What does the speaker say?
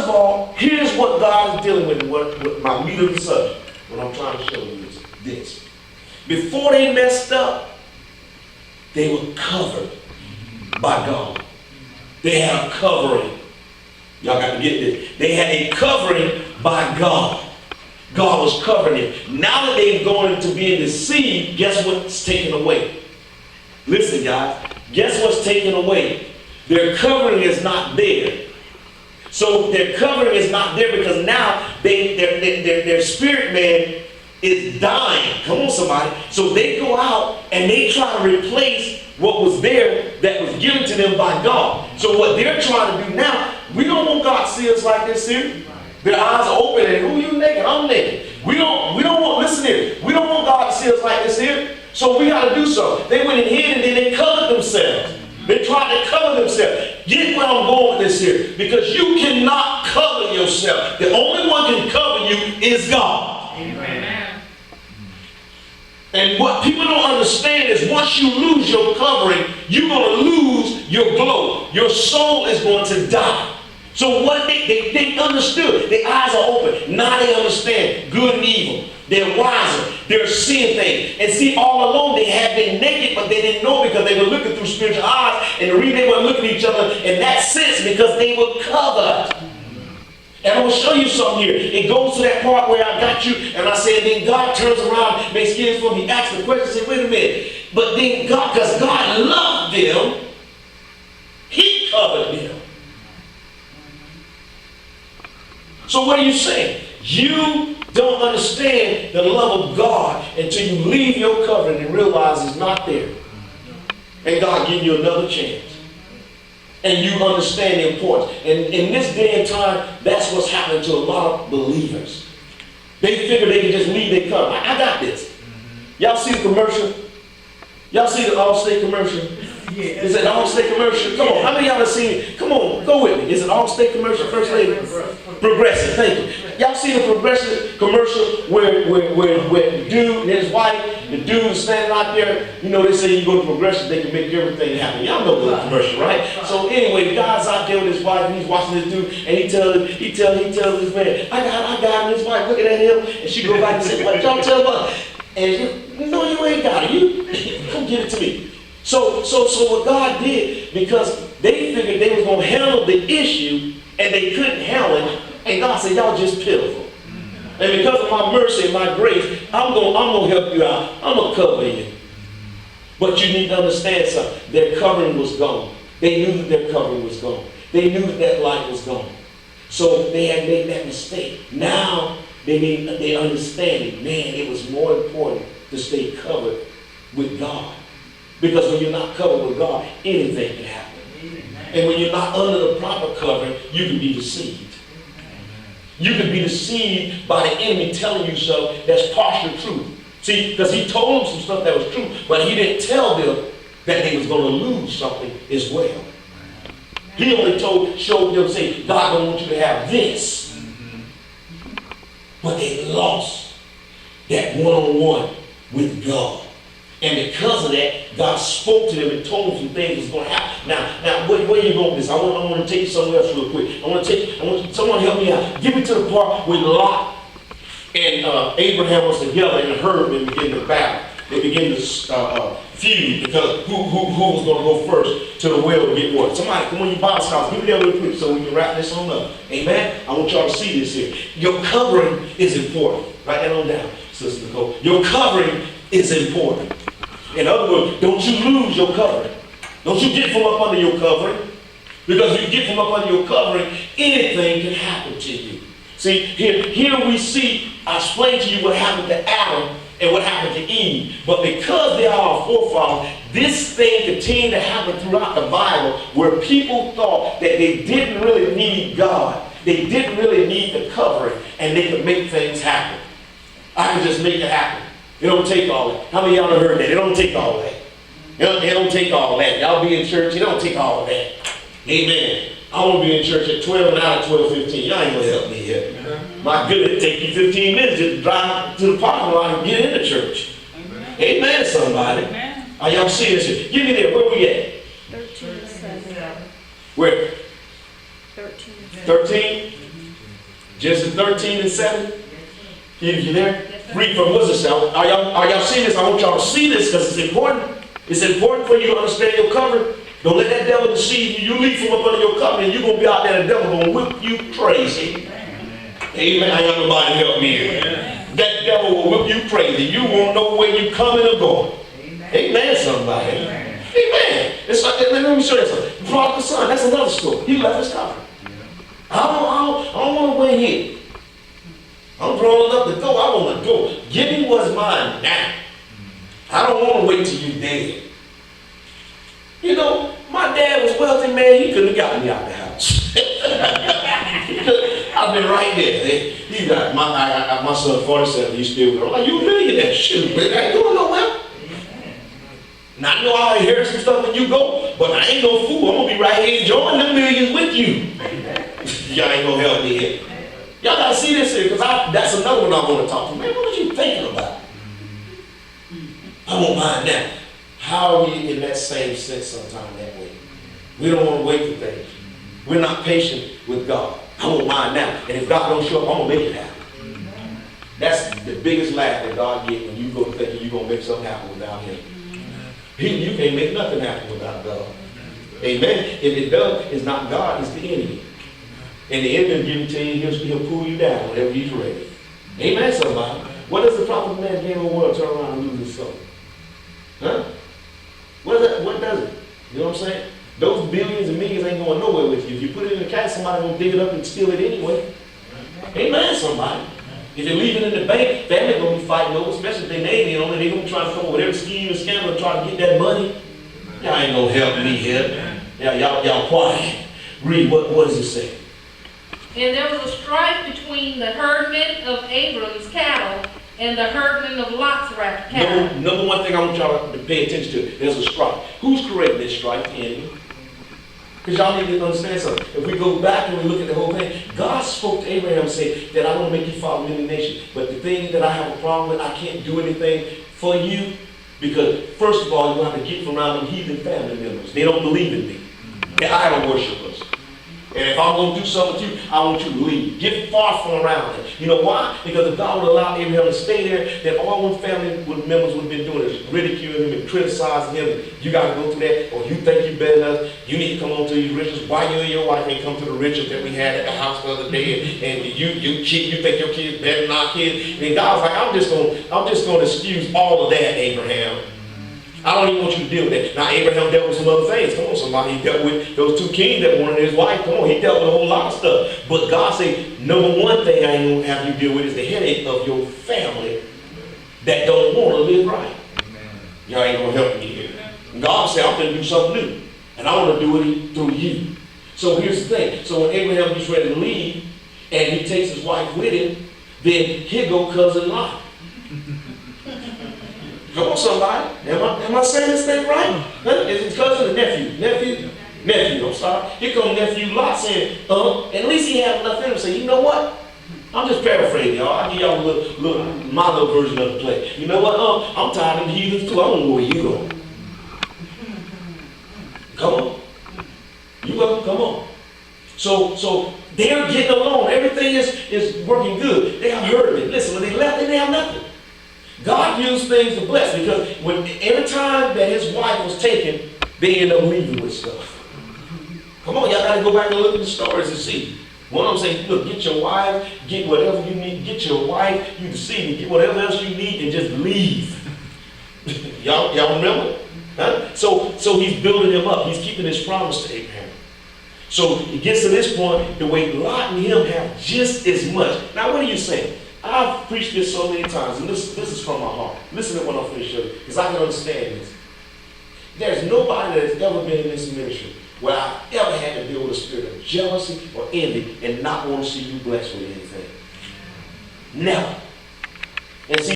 of all, here's what God is dealing with, what my meat of the subject, what I'm trying to show you is this. Before they messed up, they were covered by God. They had a covering. Y'all got to get this. They had a covering by God. God was covering them. Now that they've gone into being deceived, guess what's taken away? Listen, guys. Guess what's taken away? Their covering is not there. So their covering is not there because now their spirit man is dying. Come on, somebody. So they go out and they try to replace what was there that was given to them by God. So what they're trying to do now, we don't want God to see us like this here. Their eyes are open and who you naked? I'm naked. We don't want, listen here, we don't want God to see us like this here. So we got to do something. They went in here and then they covered themselves. They tried to cover themselves. Get where I'm going with this here. Because you cannot cover yourself. The only one can cover you is God. Amen. And what people don't understand is once you lose your covering, you're going to lose your glow. Your soul is going to die. So what they understood. Their eyes are open. Now they understand good and evil. They're wiser. They're seeing things. And see, all along they had been naked, but they didn't know because they were looking through spiritual eyes. And the reason they were looking at each other in that sense because they were covered. And I'm going to show you something here. It goes to that part where I got you, and I said, then God turns around, makes skins for me, asks the question, say, wait a minute. But then God, because God loved them, He covered them. So what are you saying? You don't understand the love of God until you leave your covering and realize it's not there. And God give you another chance. And you understand the importance. And in this day and time, that's what's happening to a lot of believers. They figure they can just leave their cover. I got this. Y'all see the commercial? Y'all see the Allstate commercial? Yeah. Is it an Allstate commercial? Come on, how many of y'all have seen it? Come on, go with me. Is it an Allstate commercial, First Lady? Progressive, thank you. Y'all see the Progressive commercial where the dude and his wife, the dude is standing out there, you know, they say you go to Progressive, they can make everything happen. Y'all know the commercial, right? So anyway, the guy's out there with his wife and he's watching this dude and he tells this man, I got him, his wife looking at him and she goes back and says, what y'all tell her? And no, you ain't got it. You come get it to me. So what God did, because they figured they was going to handle the issue and they couldn't handle it, and God said, y'all just pitiful. And because of my mercy and my grace, I'm going to help you out. I'm going to cover you. But you need to understand something. Their covering was gone. They knew that their covering was gone. They knew that that light was gone. So they had made that mistake. Now they understand it. Man, it was more important to stay covered with God. Because when you're not covered with God, anything can happen. And when you're not under the proper covering, you can be deceived. You can be deceived by the enemy telling you stuff that's partial truth. See, because he told them some stuff that was true, but he didn't tell them that they was going to lose something as well. He only showed them, say, God don't want you to have this. But they lost that one-on-one with God. And because of that, God spoke to them and told them some things was going to happen. Now, where are you going with this? I want to take you somewhere else real quick. I want someone to help me out. Get me to the part where Lot and Abraham was together and Herd and began to battle. They began to feud because who was going to go first to the well to get water. Somebody, come on, you Bible scholars, give me that real quick so we can wrap this on up. Amen? I want y'all to see this here. Your covering is important. Write that on down, Sister Nicole. Your covering is important. In other words, don't you lose your covering. Don't you get from up under your covering. Because if you get from up under your covering, anything can happen to you. See, here we see, I explained to you what happened to Adam and what happened to Eve. But because they are our forefathers, this thing continued to happen throughout the Bible where people thought that they didn't really need God. They didn't really need the covering and they could make things happen. I can just make it happen. It don't take all that. How many of y'all have heard that? It don't take all that. It don't take all that. Y'all be in church, it don't take all that. Amen. I want to be in church at 12 and out at 12:15. Y'all ain't going to help me here. My goodness, it take you 15 minutes to drive to the parking lot and get into church. Amen, somebody. Are y'all seeing this here? Give me there. Where we at? 13 says. Where? 13. 13? Genesis 13:7. If you're there, read from what's this? Are y'all seeing this? I want y'all to see this because it's important. It's important for you to understand your covenant. Don't let that devil deceive you. You leave from up under your covenant, you're going to be out there and the devil going to whip you crazy. Amen. I got nobody help me here. That devil will whip you crazy. You won't know where you're coming or going. Amen, somebody. Amen. It's like, let me show you something. The prodigal son, that's another story. He left his covenant. I don't want to wait here. I'm drawing up the door. I want to go. Give me what's mine now. I don't want to wait till you're dead. You know, my dad was wealthy, man. He couldn't have gotten me out of the house. I've been right there. He got my son 47. He's still going. Like, you a millionaire. Shoot, man. I ain't going nowhere. Now, I know I'll inherit some stuff when you go, but I ain't no fool. I'm going to be right here enjoying the millions with you. Y'all ain't going to help me here. Y'all got to see this here, because that's another one I want to talk to. Man, what was you thinking about? I won't mind now. How are we in that same sense sometimes that way? We don't want to wait for things. We're not patient with God. I won't mind now. And if God don't show up, I'm going to make it happen. That's the biggest laugh that God gets when you go thinking you're going to make something happen without Him. You can't make nothing happen without God. Amen. If it does, it's not God, it's the enemy. And the enemy will give it to you, he'll pull you down whenever he's ready. Amen, somebody. What does the prophet man gain in the world turn around and lose his soul? Huh? What does it? You know what I'm saying? Those billions and millions ain't going nowhere with you. If you put it in the cash, somebody will dig it up and steal it anyway. Amen, somebody. If you leave it in the bank, family going to be fighting over, especially if they name it on it. They're going to try to come up with every scheme and scandal and try to get that money. Y'all ain't going to help me here. Y'all quiet. Read, what does it say? And there was a strife between the herdmen of Abram's cattle and the herdmen of Lot's cattle. Number one thing I want y'all to pay attention to, there's a strife. Who's creating this strife? The enemy. Because y'all need to understand something. If we go back and we look at the whole thing, God spoke to Abraham and said that I want to make you father of many nations. But the thing that I have a problem with, I can't do anything for you. Because first of all, you have to get from around them heathen family members. They don't believe in me. They're idol worshipers. And if I'm going to do something with you, I want you to leave. Get far from around it. You know why? Because if God would allow Abraham to stay there, then all one family members would have been doing is ridiculing him and criticizing him. And you got to go through that, or you think you're better than us. You need to come on to these riches. Why you and your wife ain't come to the riches that we had at the house the other day? And you think your kids better than our kids? And God's like, I'm just going to excuse all of that, Abraham. I don't even want you to deal with that. Now, Abraham dealt with some other things. Come on, somebody. He dealt with those two kings that wanted his wife. Come on, he dealt with a whole lot of stuff. But God said, number one thing I ain't going to have you deal with is the headache of your family that don't want to live right. Y'all ain't going to help me here. God said, I'm going to do something new. And I want to do it through you. So here's the thing. So when Abraham gets ready to leave, and he takes his wife with him, then here go cousin Lot. Come on, somebody. Am I saying this thing right? Is his cousin or nephew? Nephew, I'm sorry. Here comes nephew Lot saying, at least he had enough in him to say, you know what? I'm just paraphrasing, y'all. I'll give y'all my little version of the play. You know what? I'm tired of the heathens too. I don't know where you go. Come on. You go, come on. So they're getting along. Everything is working good. They have heard it. Listen, when they left, they didn't have nothing. God used things to bless, because every time that his wife was taken, they end up leaving with stuff. Come on, y'all got to go back and look at the stories and see. One of them saying, look, get your wife, get whatever you need, get your wife, you deceive me, get whatever else you need, and just leave. y'all remember? Huh? So he's building him up. He's keeping his promise to Abraham. So he gets to this point, the way Lot and him have just as much. Now, what are you saying? I've preached this so many times, and this is from my heart. Listen to what I'm finished with, because I can understand this. There's nobody that has ever been in this ministry where I've ever had to deal with a spirit of jealousy or envy and not want to see you blessed with anything. Never. And see,